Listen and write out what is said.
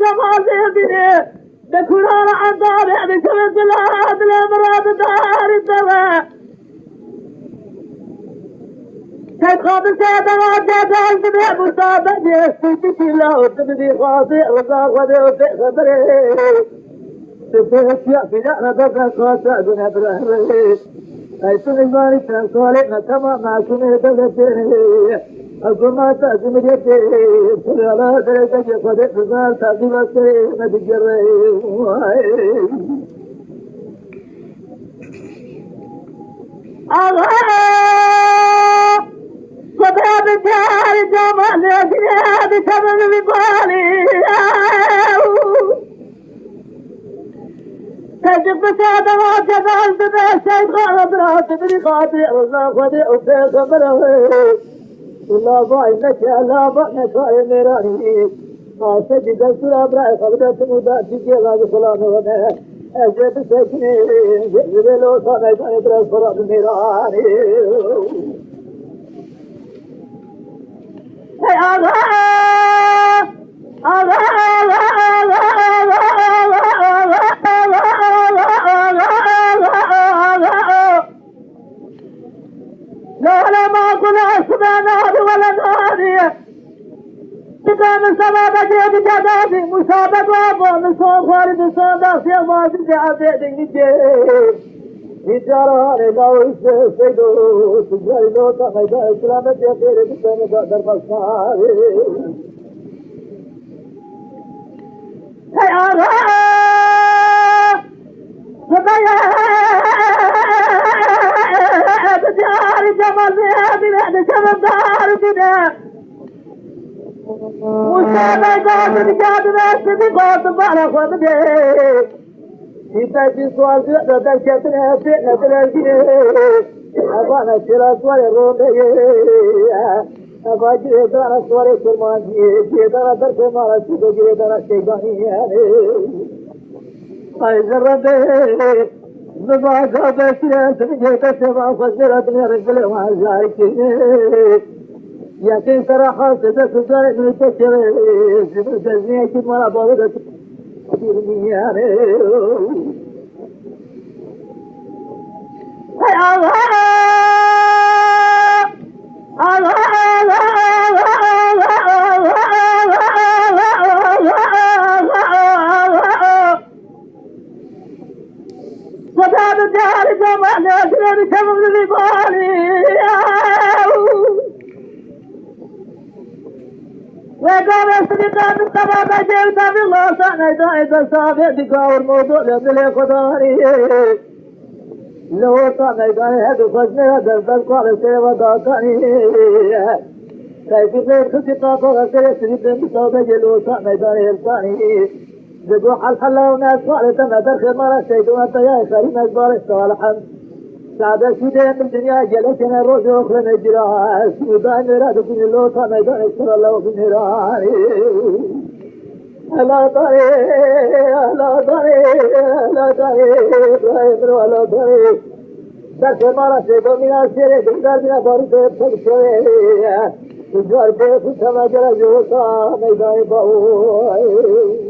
جمال دينه بكرار عذاب بشمس العاد الامراض دار الدواء كيف خاطر سيدنا جدال تبع مصابة يستيقظ الله وتبدي خاطئ رزاق ودي خبره تبهت يا في جعنا دفع خاطئ بنا برهره أي سنجماني تنصالي تمام مع سنة دفعه أقول ما تأزم جدي سلالة درجة قد تزال تأزم السري نتجري صدى بجار جمال يجري بسبب ببالي تجب بسادة وجدال بدا شيء غلط راسي بني خاطئ رزاق ودي أفيق مروي الله ضاينك يا لا ضاينك يا ميراني ما سجد السلام رأي خبرت مدى تجي غاز سلام ودي أجد سكني جبلو صامت أدرس فرق ميراني يا الله لا ما كنا سبحانه ولا نادي كتاب السماء بجد جدادي مسابق وابو نصوم خارج الصندوق في ماضي جعبه دنجي إجارة لو سيدو تجاري لو تغير إسلامة يطير بسنة دربسار يا الله بديار جمال بهذه سبب دار بنا وسامي قاعد بجاد ناس بقاط بارك ودي إذا سؤال جدا كتنا فينا تلاقي أبانا شلا سؤال رومي أبا جيدانا سؤال كرماني جيدانا درك مالا شكو جيدانا شيطاني أي زرده نبغى بسيا تجيت سما فجرت من رجل ما جايك يا كي صراحة تدخل من تشري تزني كي ما بعرف تديرني يا الله وتاب الدار جمال يجري بسبب ببالي وقال صديقان السماء بجيل تابي الله سنة إذا صافي دقاء الموضوع لذلك قداري لو سنة إذا هدو فجنة دردل قال سيوة داكاني كيف غير صديقات وغسر سريد مصابة جلو سنة إذا هلتاني جدو حلحلا وناس صالحة ما درخل مرة سيدو أنت يا خريم أجبار صالحا سعادة سيدين من الدنيا جلسنا الروج وخلنا الجراس ودائم إرادة من اللوطة ميدان اكتر الله في النيران ألا طريق ألا طريق ألا طريق إبراهيم ولا طريق درخل مرة سيدو من السيري بندار من بارد بسكشوي تجار بيخ سما جرى جوطة ميدان باوي